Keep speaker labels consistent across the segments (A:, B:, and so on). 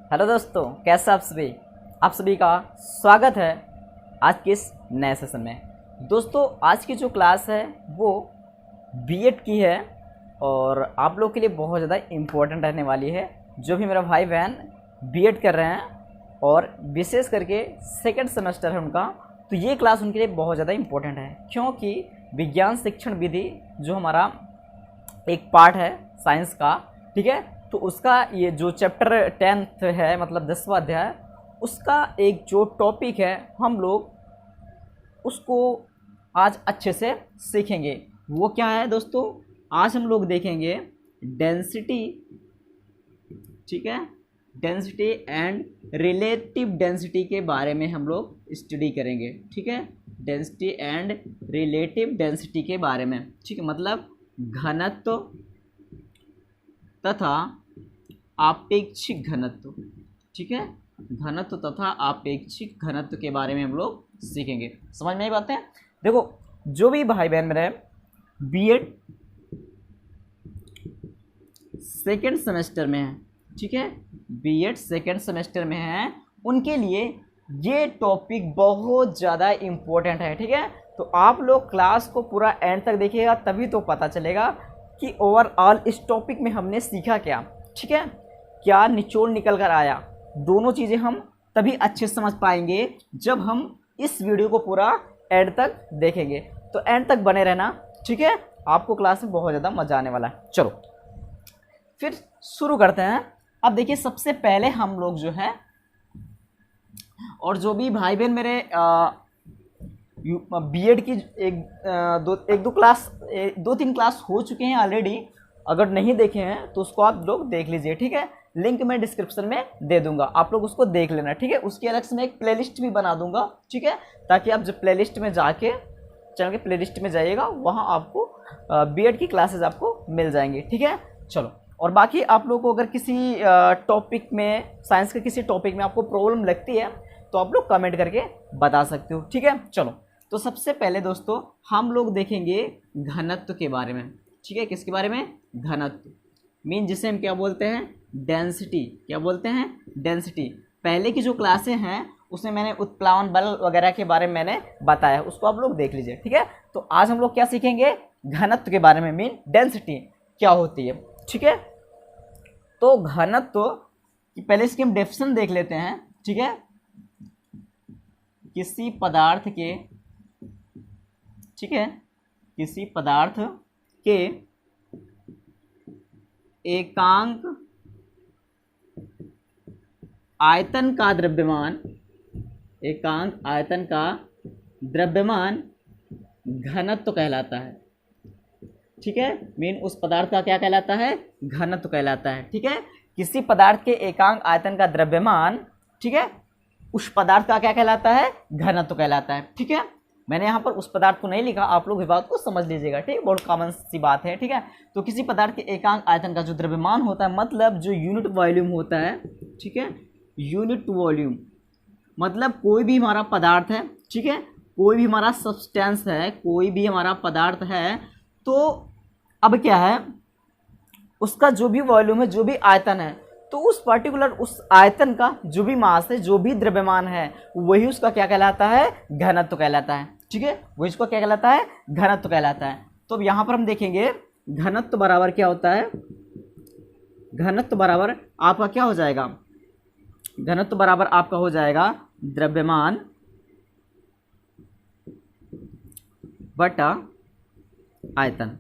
A: Hello दोस्तों, कैसे आप सभी का स्वागत है आज के इस नए सेशन में। दोस्तों, आज की जो क्लास है वो बीएड की है और आप लोग के लिए बहुत ज़्यादा इम्पोर्टेंट रहने वाली है। जो भी मेरा भाई बहन बीएड कर रहे हैं और विशेष करके सेकंड सेमेस्टर है उनका, तो ये क्लास उनके लिए बहुत ज़्यादा इम्पोर्टेंट है, क्योंकि विज्ञान शिक्षण विधि जो हमारा एक पार्ट है साइंस का, ठीक है, तो उसका ये जो चैप्टर 10th है, मतलब 10वां अध्याय, उसका एक जो टॉपिक है हम लोग उसको आज अच्छे से सीखेंगे। वो क्या है दोस्तों? आज हम लोग देखेंगे डेंसिटी, ठीक है, डेंसिटी एंड रिलेटिव डेंसिटी के बारे में हम लोग स्टडी करेंगे, ठीक है, डेंसिटी एंड रिलेटिव डेंसिटी के बारे में, ठीक है, मतलब घनत्व तथा आपेक्षिक घनत्व, ठीक है, घनत्व तथा आपेक्षिक घनत्व के बारे में हम लोग सीखेंगे। समझ में आई बातें? देखो, जो भी भाई बहन मेरे बीएड सेकेंड सेमेस्टर में है, ठीक है, बीएड सेकेंड सेमेस्टर में है, उनके लिए ये टॉपिक बहुत ज़्यादा इम्पोर्टेंट है, ठीक है। तो आप लोग क्लास को पूरा एंड तक देखिएगा, तभी तो पता चलेगा कि ओवरऑल इस टॉपिक में हमने सीखा क्या, ठीक है, क्या निचोड़ निकल कर आया। दोनों चीज़ें हम तभी अच्छे से समझ पाएंगे जब हम इस वीडियो को पूरा एंड तक देखेंगे। तो एंड तक बने रहना, ठीक है, आपको क्लास में बहुत ज़्यादा मज़ा आने वाला है। चलो फिर शुरू करते हैं। अब देखिए, सबसे पहले हम लोग जो है, और जो भी भाई बहन मेरे बीएड की दो तीन क्लास हो चुके हैं ऑलरेडी, अगर नहीं देखे हैं तो उसको आप लोग देख लीजिए, ठीक है, लिंक मैं डिस्क्रिप्शन में दे दूंगा, आप लोग उसको देख लेना, ठीक है। उसकी अलग से मैं एक प्लेलिस्ट भी बना दूंगा, ठीक है, ताकि आप जब प्लेलिस्ट में जाके चैनल के प्लेलिस्ट में जाइएगा, वहाँ आपको बीएड की क्लासेस आपको मिल जाएंगी, ठीक है। चलो, और बाकी आप लोग को अगर किसी टॉपिक में, साइंस के किसी टॉपिक में आपको प्रॉब्लम लगती है तो आप लोग कमेंट करके बता सकते हो, ठीक है। चलो, तो सबसे पहले दोस्तों हम लोग देखेंगे घनत्व के बारे में, ठीक है। किसके बारे में? घनत्व, मीन जिसे हम क्या बोलते हैं? डेंसिटी। क्या बोलते हैं? डेंसिटी। पहले की जो क्लासें हैं उसमें मैंने उत्प्लावन बल वगैरह के बारे में मैंने बताया, उसको आप लोग देख लीजिए, ठीक है। तो आज हम लोग क्या सीखेंगे? घनत्व के बारे में, मीन डेंसिटी क्या होती है, ठीक है। तो घनत्व की पहले इसकी हम डेफिनेशन देख लेते हैं, ठीक है। किसी पदार्थ के, ठीक है, किसी पदार्थ के एकांक आयतन का द्रव्यमान, एकांक आयतन का द्रव्यमान घनत्व कहलाता है, ठीक है। मीन उस पदार्थ का क्या कहलाता है? घनत्व कहलाता है, ठीक है। किसी पदार्थ के एकांक आयतन का द्रव्यमान, ठीक है, उस पदार्थ का क्या कहलाता है? घनत्व कहलाता है, ठीक है। मैंने यहाँ पर उस पदार्थ को नहीं लिखा, आप लोग इस बात को समझ लीजिएगा, ठीक है, बहुत कॉमन सी बात है, ठीक है। तो किसी पदार्थ के एकांक आयतन का जो द्रव्यमान होता है, मतलब जो यूनिट वॉल्यूम होता है, ठीक है, यूनिट वॉल्यूम, मतलब कोई भी हमारा पदार्थ है, ठीक है, कोई भी हमारा सब्सटेंस है, कोई भी हमारा पदार्थ है, तो अब क्या है, उसका जो भी वॉल्यूम है, जो भी आयतन है, तो उस पर्टिकुलर उस आयतन का जो भी मास है, जो भी द्रव्यमान है, वही उसका क्या कहलाता है? घनत्व कहलाता है, ठीक है, वही उसका क्या कहलाता है? घनत्व कहलाता है। तो अब यहाँ पर हम देखेंगे घनत्व बराबर क्या होता है? घनत्व बराबर आपका क्या हो जाएगा? घनत्व बराबर आपका हो जाएगा द्रव्यमान बटा आयतन,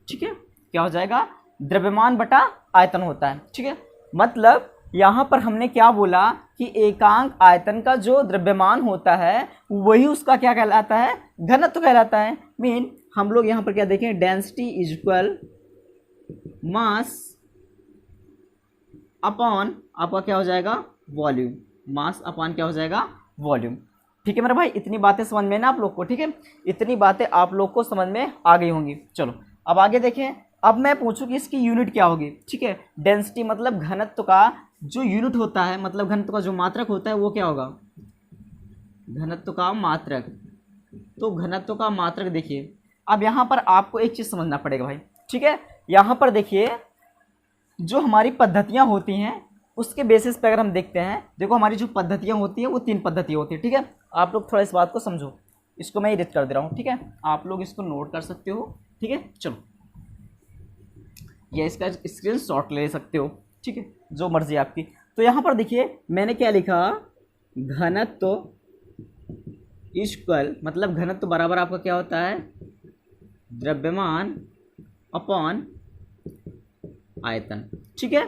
A: ठीक है। क्या हो जाएगा? द्रव्यमान बटा आयतन होता है, ठीक है। मतलब यहाँ पर हमने क्या बोला कि एकांक आयतन का जो द्रव्यमान होता है वही उसका क्या कहलाता है? घनत्व कहलाता है। मीन हम लोग यहाँ पर क्या देखें? Density is equal mass upon आपका क्या हो जाएगा? वॉल्यूम। मास अपॉन क्या हो जाएगा? वॉल्यूम, ठीक है मेरे भाई। इतनी बातें समझ में ना आप लोग को, ठीक है, इतनी बातें आप लोग को समझ में आ गई होंगी। चलो अब आगे देखें। अब मैं पूछूं कि इसकी यूनिट क्या होगी, ठीक है। डेंसिटी मतलब घनत्व का जो यूनिट होता है, मतलब घनत्व का जो मात्रक होता है वो क्या होगा? घनत्व का मात्रक। तो घनत्व का मात्रक देखिए, अब यहाँ पर आपको एक चीज़ समझना पड़ेगा भाई, ठीक है। यहाँ पर देखिए जो हमारी पद्धतियाँ होती हैं उसके बेसिस पे अगर हम देखते हैं, देखो हमारी जो पद्धतियाँ होती हैं वो 3 पद्धतियाँ होती है, ठीक है। आप लोग थोड़ा इस बात को समझो, इसको मैं एडिट कर दे रहा हूँ, ठीक है, आप लोग इसको नोट कर सकते हो, ठीक है। चलो, या इसका स्क्रीनशॉट ले सकते हो, ठीक है, जो मर्जी आपकी। तो यहाँ पर देखिए मैंने क्या लिखा, घनत्व इक्वल, मतलब घनत्व बराबर आपका क्या होता है, द्रव्यमान अपॉन आयतन, ठीक है।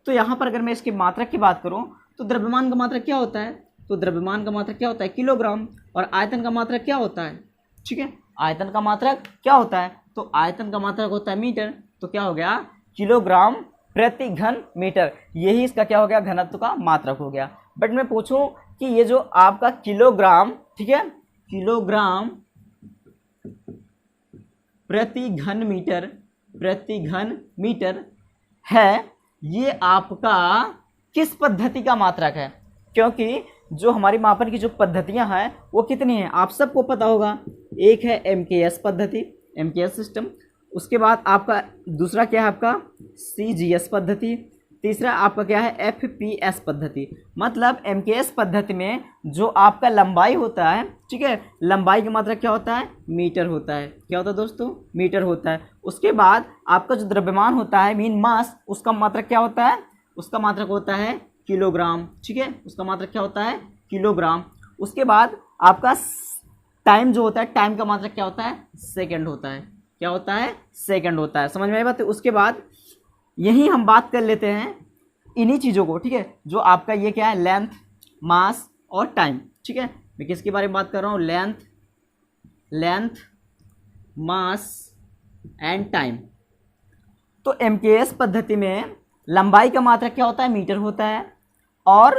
A: तो यहाँ पर अगर मैं इसकी मात्रक की बात करूँ तो द्रव्यमान का मात्रक क्या होता है, तो द्रव्यमान का मात्रक क्या होता है, किलोग्राम, और आयतन का मात्रक क्या होता है, ठीक है, आयतन का मात्रक क्या होता है, तो आयतन का मात्रक होता है मीटर, तो क्या हो गया, किलोग्राम प्रति घन मीटर, यही इसका क्या हो गया, घनत्व का मात्रक हो गया। बट मैं पूछूं कि ये जो आपका किलोग्राम, ठीक है, किलोग्राम प्रति घन मीटर है, ये आपका किस पद्धति का मात्रक है, क्योंकि जो हमारी मापन की जो पद्धतियां हैं वो कितनी हैं, आप सबको पता होगा। एक है MKS पद्धति, MKS सिस्टम, उसके बाद आपका दूसरा क्या है आपका CGS पद्धति, तीसरा आपका क्या है FPS पद्धति। मतलब MKS पद्धति में जो आपका लंबाई होता है, ठीक है, लंबाई का मात्रक क्या होता है, मीटर होता है, क्या होता है दोस्तों, मीटर होता है। उसके बाद आपका जो द्रव्यमान होता है, मीन मास, उसका मात्रक क्या होता है, उसका मात्रक होता है किलोग्राम, ठीक है, उसका मात्रक क्या होता है, किलोग्राम। उसके बाद आपका टाइम जो होता है, टाइम का मात्रक क्या होता है, सेकंड होता है, क्या होता है, सेकंड होता है। समझ में आई बात। उसके बाद यही हम बात कर लेते हैं इन्हीं चीज़ों को, ठीक है, जो आपका ये क्या है, लेंथ, मास और टाइम, ठीक है। मैं किसके बारे में बात कर रहा हूँ, लेंथ, मास एंड टाइम। तो MKS पद्धति में लंबाई का मात्रक क्या होता है, मीटर होता है, और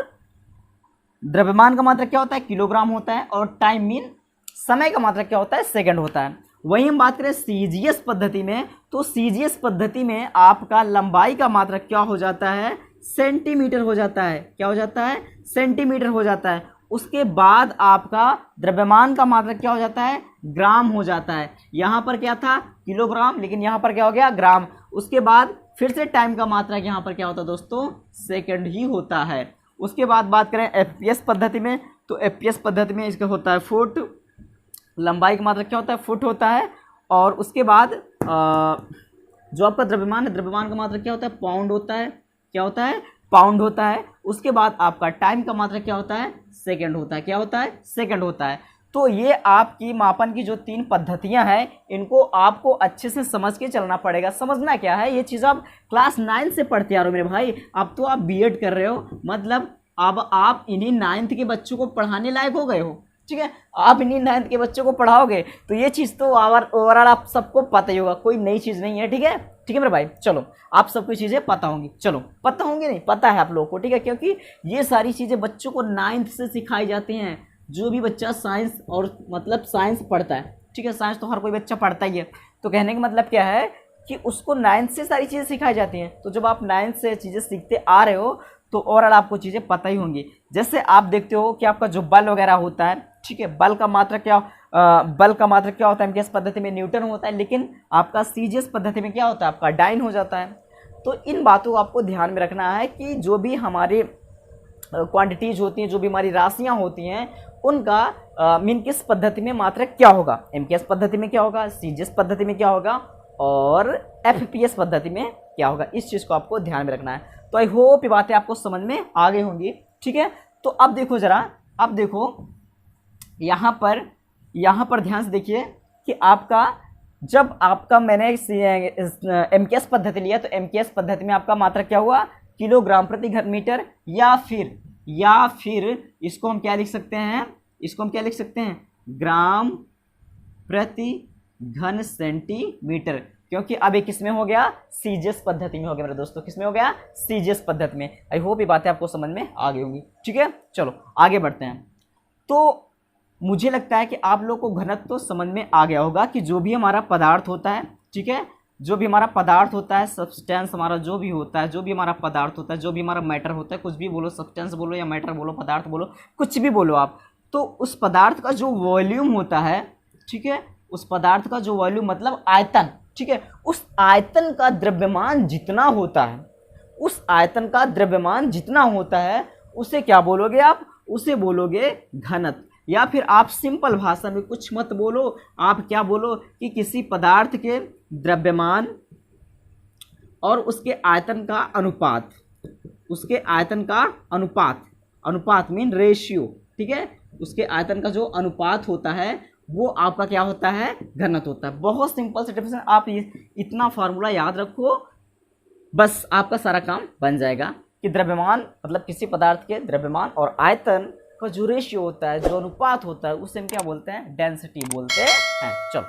A: द्रव्यमान का मात्रक क्या होता है, किलोग्राम होता है, और टाइम मीन समय का मात्रक क्या होता है, सेकंड होता है। वहीं हम बात करें CGS पद्धति में, तो CGS पद्धति में आपका लंबाई का मात्रक क्या हो जाता है, सेंटीमीटर हो जाता है, क्या हो जाता है, सेंटीमीटर हो जाता है। उसके बाद आपका द्रव्यमान का मात्रक क्या हो जाता है, ग्राम हो जाता है। यहाँ पर क्या था, किलोग्राम, लेकिन यहाँ पर क्या हो गया, ग्राम। उसके बाद फिर से टाइम का मात्रक यहाँ पर क्या होता है दोस्तों, सेकंड ही होता है। उसके बाद बात करें FPS पद्धति में, तो FPS पद्धति में इसका होता है फुट, लंबाई का मात्रक क्या होता है, फुट होता है। और उसके बाद जो आपका द्रव्यमान है, द्रव्यमान का मात्रक क्या होता है, पाउंड होता है, क्या होता है, पाउंड होता है। उसके बाद आपका टाइम का मात्रक क्या होता है, सेकंड होता है, क्या होता है, सेकंड होता है। तो ये आपकी मापन की जो 3 पद्धतियां हैं, इनको आपको अच्छे से समझ के चलना पड़ेगा। समझना क्या है, ये चीज़ आप क्लास 9 से पढ़ते आ रहे हो मेरे भाई, अब तो आप BEd कर रहे हो, मतलब अब आप इन्हीं 9th के बच्चों को पढ़ाने लायक हो गए हो, ठीक है। आप इन्हीं 9th के बच्चों को पढ़ाओगे तो ये चीज़ तो ओवरऑल आप सबको पता ही होगा, कोई नई चीज़ नहीं है, ठीक है, ठीक है मेरे भाई। चलो, आप सबको चीज़ें पता होंगी, चलो पता होंगी, नहीं पता है आप लोगों को, ठीक है, क्योंकि ये सारी चीज़ें बच्चों को 9th से सिखाई जाती हैं। जो भी बच्चा साइंस और मतलब साइंस पढ़ता है, ठीक है, साइंस तो हर कोई बच्चा पढ़ता ही है, तो कहने का मतलब क्या है कि उसको 9th से सारी चीज़ें सिखाई जाती हैं। तो जब आप 9th से चीज़ें सीखते आ रहे हो तो ओवरऑल आपको चीज़ें पता ही होंगी। जैसे आप देखते हो कि आपका जो बल वगैरह होता है, ठीक है, बल का मात्रक क्या होता है, MKS पद्धति में न्यूटन होता है, लेकिन आपका CGS पद्धति में क्या होता है, आपका डाइन हो जाता है। तो इन बातों को आपको ध्यान में रखना है कि जो भी हमारे क्वांटिटीज होती हैं, जो भी हमारी राशियां होती हैं, उनका मीन किस पद्धति में मात्रक क्या होगा, MKS पद्धति में क्या होगा, CGS पद्धति में क्या होगा, और FPS पद्धति में क्या होगा। इस चीज़ को आपको ध्यान में रखना है। तो आई होप ये बातें आपको समझ में आ गई होंगी, ठीक है। तो अब देखो जरा, अब देखो यहाँ पर ध्यान से देखिए कि आपका जब आपका मैंने MKS पद्धति लिया, तो MKS पद्धति में आपका मात्रक क्या हुआ, किलोग्राम प्रति घन मीटर, या फिर इसको हम क्या लिख सकते हैं, इसको हम क्या लिख सकते हैं, ग्राम प्रति घन सेंटीमीटर, क्योंकि अब ये किस में हो गया, CGS पद्धति में हो गया मेरे दोस्तों, किस में हो गया, CGS पद्धति में। आई होप ये बातें आपको समझ में आ गई होंगी, ठीक है। चलो आगे बढ़ते हैं। तो मुझे लगता है कि आप लोग को घनत्व तो समझ में आ गया होगा कि जो भी हमारा पदार्थ होता है, ठीक है, जो भी हमारा पदार्थ होता है, सब्सटेंस हमारा जो भी होता है, जो भी हमारा पदार्थ होता है, जो भी हमारा मैटर होता है, कुछ भी बोलो, सब्सटेंस बोलो या मैटर बोलो, पदार्थ बोलो, कुछ भी बोलो आप, तो उस पदार्थ का जो वॉल्यूम होता है, ठीक है, उस पदार्थ का जो वॉल्यूम मतलब आयतन, ठीक है, उस आयतन का द्रव्यमान जितना होता है उस आयतन का द्रव्यमान जितना होता है उसे क्या बोलोगे आप, उसे बोलोगे घनत्व। या फिर आप सिंपल भाषा में कुछ मत बोलो, आप क्या बोलो कि किसी पदार्थ के द्रव्यमान और उसके आयतन का अनुपात, उसके आयतन का अनुपात, अनुपात मीन रेशियो, ठीक है, उसके आयतन का जो अनुपात होता है वो आपका क्या होता है, घनत्व होता है। बहुत सिंपल से डेफिनेशन, आप ये इतना फार्मूला याद रखो, बस आपका सारा काम बन जाएगा कि द्रव्यमान मतलब किसी पदार्थ के द्रव्यमान और आयतन का जो रेशियो होता है, जो अनुपात होता है, उसे हम क्या बोलते हैं, डेंसिटी बोलते हैं। चलो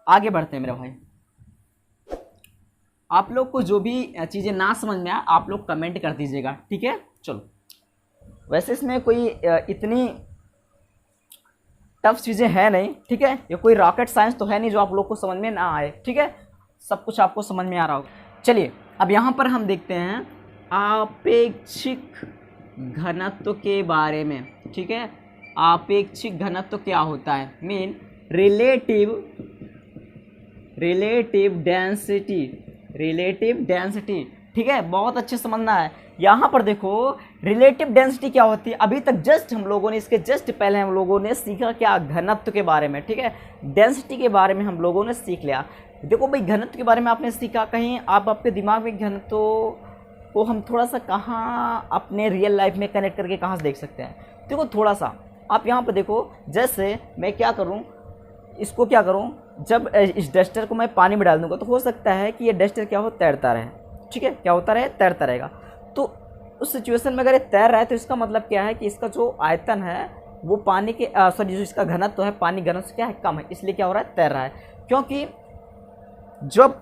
A: आगे बढ़ते हैं मेरे भाई। आप लोग को जो भी चीज़ें ना समझ में आए आप लोग कमेंट कर दीजिएगा, ठीक है। चलो वैसे इसमें कोई इतनी टफ चीज़ें हैं नहीं, ठीक है, ये कोई रॉकेट साइंस तो है नहीं जो आप लोग को समझ में ना आए, ठीक है, सब कुछ आपको समझ में आ रहा होगा। चलिए अब यहाँ पर हम देखते हैं आपेक्षिक घनत्व के बारे में, ठीक है। आपेक्षिक घनत्व क्या होता है, mean relative density, relative density, ठीक है, बहुत अच्छे समझना है। यहाँ पर देखो रिलेटिव डेंसिटी क्या होती है, अभी तक जस्ट हम लोगों ने इसके जस्ट पहले हम लोगों ने सीखा क्या, घनत्व के बारे में, ठीक है, डेंसिटी के बारे में हम लोगों ने सीख लिया। देखो भाई घनत्व के बारे में आपने सीखा, कहीं आप आपके दिमाग में घनत्व को हम थोड़ा सा कहाँ अपने रियल लाइफ में कनेक्ट करके कहाँ से देख सकते हैं। देखो थोड़ा सा आप यहाँ पर देखो, जैसे मैं क्या करूँ, इसको क्या करूँ, जब इस डस्टर को मैं पानी में डाल दूँगा तो हो सकता है कि ये डस्टर क्या हो, तैरता रहे, ठीक है, क्या होता रहे, तैरता रहेगा। तो उस सिचुएशन में अगर ये तैर रहा है तो इसका मतलब क्या है कि इसका जो आयतन है वो पानी के सॉरी जो इसका घनत्व है पानी घनत्व से क्या है, कम है, इसलिए क्या हो रहा है, तैर रहा है। क्योंकि जब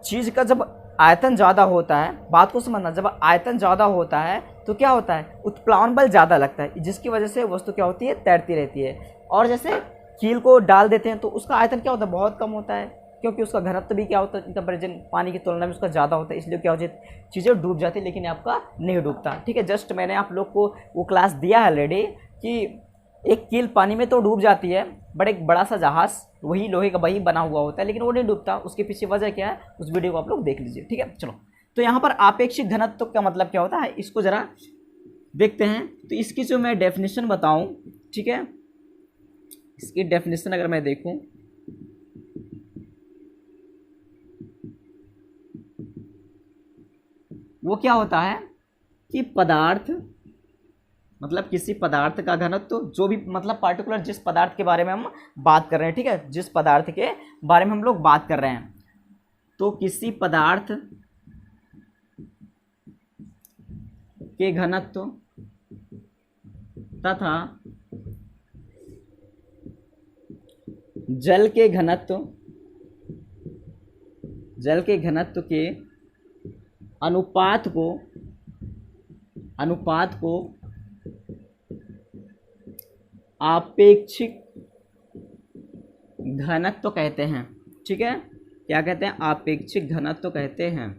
A: चीज़ का जब आयतन ज़्यादा होता है, बात को समझना, जब आयतन ज़्यादा होता है तो क्या होता है, उत्प्लावन बल ज़्यादा लगता है, जिसकी वजह से वस्तु क्या होती है, तैरती रहती है। और जैसे कील को डाल देते हैं तो उसका आयतन क्या होता है, बहुत कम होता है, क्योंकि उसका घनत्व भी क्या होता है, कंपेरिजन पानी की तुलना में उसका ज़्यादा होता है, इसलिए क्या हो जाती है, चीज़ें डूब जाती है, लेकिन आपका नहीं डूबता, ठीक है। जस्ट मैंने आप लोग को वो क्लास दिया है ऑलरेडी कि एक कील पानी में तो डूब जाती है, बट एक बड़ा सा जहाज़ वही लोहे का वही बना हुआ होता है, लेकिन वो नहीं डूबता, उसके पीछे वजह क्या है, उस वीडियो को आप लोग देख लीजिए, ठीक है। चलो तो यहाँ पर आपेक्षिक घनत्व का मतलब क्या होता है, इसको ज़रा देखते हैं। तो इसकी जो मैं डेफिनेशन बताऊँ, ठीक है, इसकी डेफिनेशन अगर मैं देखूँ, वो क्या होता है कि पदार्थ मतलब किसी पदार्थ का घनत्व, जो भी मतलब पार्टिकुलर जिस पदार्थ के बारे में हम बात कर रहे हैं, ठीक है, जिस पदार्थ के बारे में हम लोग बात कर रहे हैं, तो किसी पदार्थ के घनत्व तथा जल के घनत्व के अनुपात को आपेक्षिक घनत्व कहते हैं, ठीक है, क्या कहते हैं, आपेक्षिक घनत्व कहते हैं।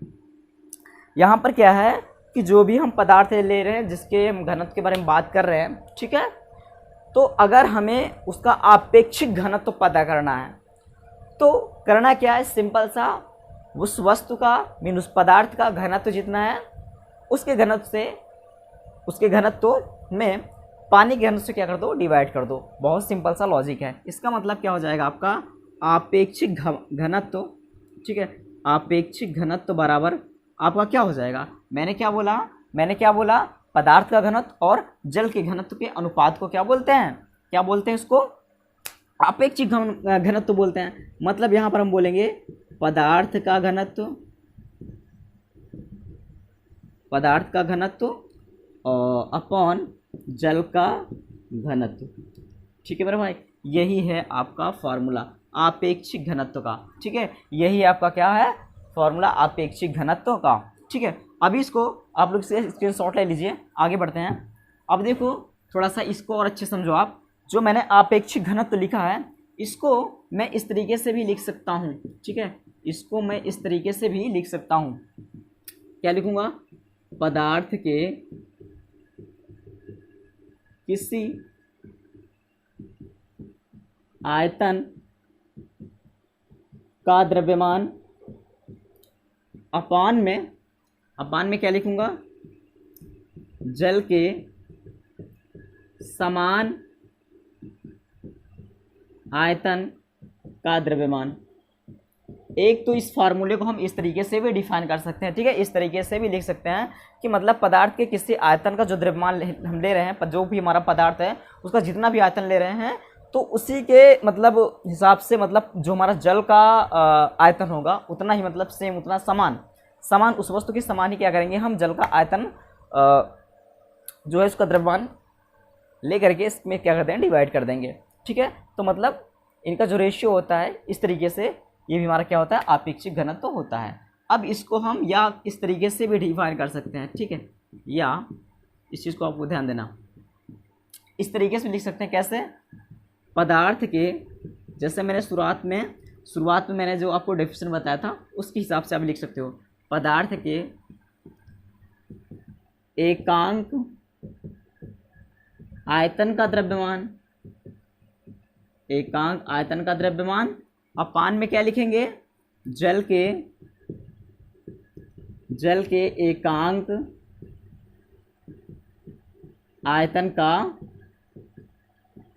A: यहाँ पर क्या है कि जो भी हम पदार्थ ले रहे हैं जिसके हम घनत्व के बारे में बात कर रहे हैं, ठीक है, तो अगर हमें उसका आपेक्षिक घनत्व पता करना है तो करना क्या है, सिंपल सा, उस वस्तु का मीन उस पदार्थ का घनत्व जितना है उसके घनत्व में पानी के घनत्व से क्या कर दो, डिवाइड कर दो। बहुत सिंपल सा लॉजिक है। इसका मतलब क्या हो जाएगा आपका आपेक्षिक घनत्व, ठीक है, आपेक्षिक घनत्व बराबर आपका क्या हो जाएगा, मैंने क्या बोला, पदार्थ का घनत्व और जल के घनत्व के अनुपात को क्या बोलते हैं, इसको आपेक्षिक घनत्व बोलते हैं। मतलब यहाँ पर हम बोलेंगे पदार्थ का घनत्व अपॉन जल का घनत्व, ठीक है मेरे भाई, यही है आपका फॉर्मूला आपेक्षिक घनत्व का, ठीक है, यही आपका क्या है, फॉर्मूला आपेक्षिक घनत्व का, ठीक है। अभी इसको आप लोग से स्क्रीनशॉट ले लीजिए, आगे बढ़ते हैं। अब देखो थोड़ा सा इसको और अच्छे समझो आप, जो मैंने आपेक्षिक घनत्व लिखा है इसको मैं इस तरीके से भी लिख सकता हूँ, ठीक है, इसको मैं इस तरीके से भी लिख सकता हूँ, क्या लिखूँगा, पदार्थ के किसी आयतन का द्रव्यमान अपान में अपान में क्या लिखूंगा, जल के समान आयतन का द्रव्यमान। एक तो इस फार्मूले को हम इस तरीके से भी डिफाइन कर सकते हैं, ठीक है, इस तरीके से भी लिख सकते हैं कि मतलब पदार्थ के किसी आयतन का जो द्रव्यमान हम ले रहे हैं, जो भी हमारा पदार्थ है उसका जितना भी आयतन ले रहे हैं, तो उसी के मतलब हिसाब से मतलब जो हमारा जल का आयतन होगा उतना ही मतलब सेम, उतना समान उस वस्तु के समान ही क्या करेंगे हम, जल का आयतन जो है उसका द्रव्यमान ले करके इसमें क्या करते हैं, डिवाइड कर देंगे, ठीक है। तो मतलब इनका जो रेशियो होता है इस तरीके से ये भी हमारा क्या होता है, आपेक्षिक घनत्व तो होता है। अब इसको हम या इस तरीके से भी डिफाइन कर सकते हैं, ठीक है, या इस चीज़ को आपको ध्यान देना, इस तरीके से लिख सकते हैं, कैसे, पदार्थ के, जैसे मैंने शुरुआत में मैंने जो आपको डेफिनेशन बताया था उसके हिसाब से आप लिख सकते हो, पदार्थ के एकांक आयतन का द्रव्यमान, एकांक आयतन का द्रव्यमान, अपान में क्या लिखेंगे, जल के एकांक आयतन का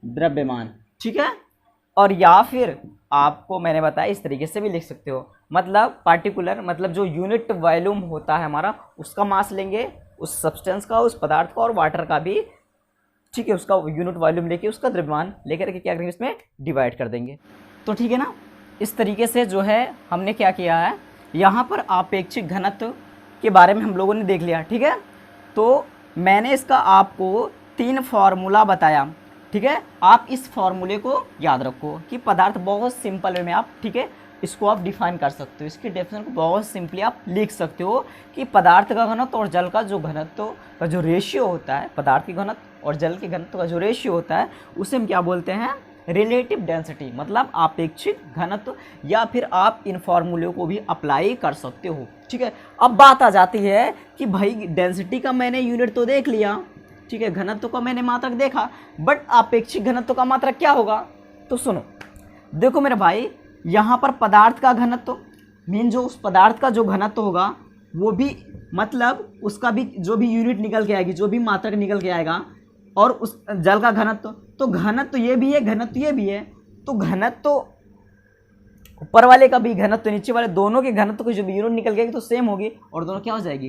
A: द्रव्यमान, ठीक है। और या फिर आपको मैंने बताया इस तरीके से भी लिख सकते हो, मतलब पार्टिकुलर, मतलब जो यूनिट वॉल्यूम होता है हमारा उसका मास लेंगे, उस सब्सटेंस का, उस पदार्थ का और वाटर का भी, ठीक है, उसका यूनिट वॉल्यूम लेके उसका द्रव्यमान लेकर के क्या करेंगे, इसमें डिवाइड कर देंगे। तो ठीक है ना, इस तरीके से जो है हमने क्या किया है, यहाँ पर आपेक्षिक घनत्व के बारे में हम लोगों ने देख लिया, ठीक है। तो मैंने इसका आपको 3 फार्मूला बताया, ठीक है। आप इस फार्मूले को याद रखो कि पदार्थ बहुत सिंपल वे में आप, ठीक है, इसको आप डिफाइन कर सकते हो, इसकी डेफिनेशन को बहुत सिंपली आप लिख सकते हो कि पदार्थ का घनत्व और जल का जो घनत्व का जो रेशियो होता है, पदार्थ के घनत्व और जल के घनत्व का जो रेशियो होता है उसे हम क्या बोलते हैं, रिलेटिव डेंसिटी, मतलब आपेक्षिक घनत्व, या फिर आप इन फार्मूले को भी अप्लाई कर सकते हो, ठीक है। अब बात आ जाती है कि भाई डेंसिटी का मैंने यूनिट तो देख लिया, ठीक है, घनत्व का मैंने मात्रक देखा, बट आपेक्षिक घनत्व का मात्रक क्या होगा। तो सुनो, देखो मेरे भाई, यहाँ पर पदार्थ का घनत्व मीन जो उस पदार्थ का जो घनत्व होगा वो भी, मतलब उसका भी जो भी यूनिट निकल के आएगी, जो भी मात्रक निकल के आएगा, और उस जल का घनत्व, तो घनत्व ये भी है, घनत्व ये भी है, तो घनत्व ऊपर वाले का भी, घनत्व नीचे वाले, दोनों के घनत्व की जो भी यूनिट निकल गएगी तो सेम होगी, और दोनों क्या हो जाएगी,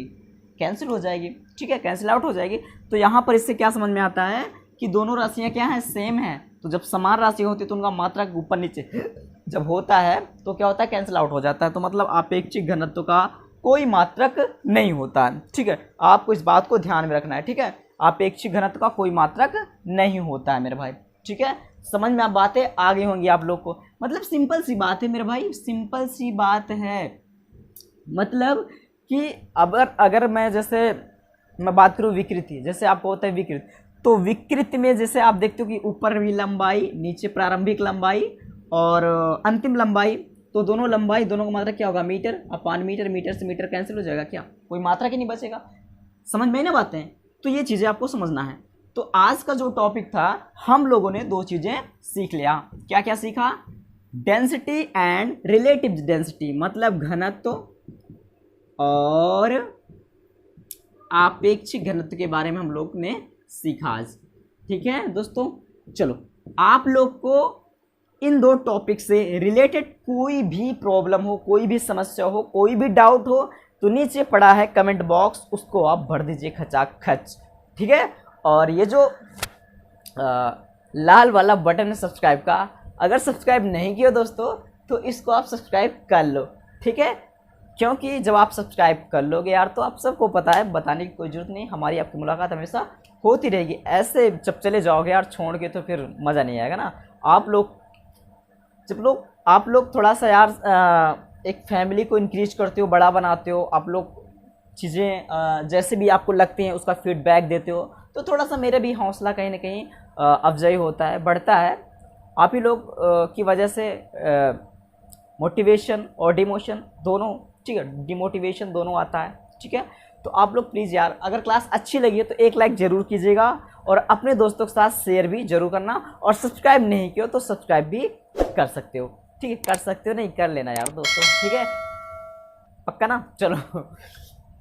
A: कैंसिल हो जाएगी, ठीक है, कैंसिल आउट हो जाएगी। तो यहाँ पर इससे क्या समझ में आता है कि दोनों राशियाँ क्या हैं, सेम हैं। तो जब समान राशि होती है तो उनका मात्रक ऊपर नीचे जब होता है तो क्या होता है, कैंसिल आउट हो जाता है। तो मतलब आपेक्षिक घनत्व का कोई मात्रक नहीं होता है, ठीक है, आपको इस बात को ध्यान में रखना है, ठीक है, आपेक्षिक घनत्व का कोई मात्रक नहीं होता है मेरे भाई, ठीक है। समझ में आप बातें आ गई होंगी आप लोग को, मतलब सिंपल सी बात है मेरे भाई, सिंपल सी बात है। मतलब कि अगर मैं जैसे मैं बात करूँ विकृति, जैसे आपको होता है विकृत, तो विकृत में जैसे आप देखते हो कि ऊपर भी लंबाई, नीचे प्रारंभिक लंबाई और अंतिम लंबाई, तो दोनों लंबाई, दोनों का मात्रक क्या होगा, मीटर अपान मीटर, मीटर से मीटर कैंसिल हो जाएगा, क्या कोई मात्रक ही नहीं बचेगा। समझ में ना बातें, तो ये चीज़ें आपको समझना है। तो आज का जो टॉपिक था, हम लोगों ने 2 चीज़ें सीख लिया। क्या क्या सीखा, डेंसिटी एंड रिलेटिव डेंसिटी, मतलब घनत्व और आपेक्षिक घनत्व के बारे में हम लोग ने सीखा आज, ठीक है दोस्तों। चलो, आप लोग को इन 2 टॉपिक से रिलेटेड कोई भी प्रॉब्लम हो, कोई भी समस्या हो, कोई भी डाउट हो, तो नीचे पड़ा है कमेंट बॉक्स, उसको आप भर दीजिए खचाखच, ठीक है। और ये जो लाल वाला बटन है सब्सक्राइब का, अगर सब्सक्राइब नहीं किया दोस्तों तो इसको आप सब्सक्राइब कर लो, ठीक है, क्योंकि जब आप सब्सक्राइब कर लोगे यार तो आप सबको पता है, बताने की कोई ज़रूरत नहीं, हमारी आपकी मुलाकात हमेशा होती रहेगी। ऐसे जब चले जाओगे यार छोड़ के तो फिर मज़ा नहीं आएगा ना। आप लोग थोड़ा सा यार एक फैमिली को इंक्रीज करते हो, बड़ा बनाते हो, आप लोग चीज़ें जैसे भी आपको लगती हैं उसका फीडबैक देते हो, तो थोड़ा सा मेरा भी हौसला कहीं ना कहीं अफजाई होता है, बढ़ता है। आप ही लोग की वजह से मोटिवेशन और डिमोशन दोनों, ठीक है, डिमोटिवेशन दोनों आता है, ठीक है। तो आप लोग प्लीज़ यार, अगर क्लास अच्छी लगी है तो एक लाइक ज़रूर कीजिएगा, और अपने दोस्तों के साथ शेयर भी जरूर करना, और सब्सक्राइब नहीं किया तो सब्सक्राइब भी कर सकते हो, ठीक है, कर सकते हो नहीं, कर लेना यार दोस्तों, ठीक है, पक्का ना। चलो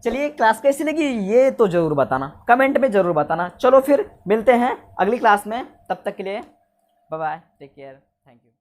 A: चलिए क्लास कैसी लगी ये तो ज़रूर बताना, कमेंट में ज़रूर बताना। चलो फिर मिलते हैं अगली क्लास में, तब तक के लिए bye bye, take care, thank you.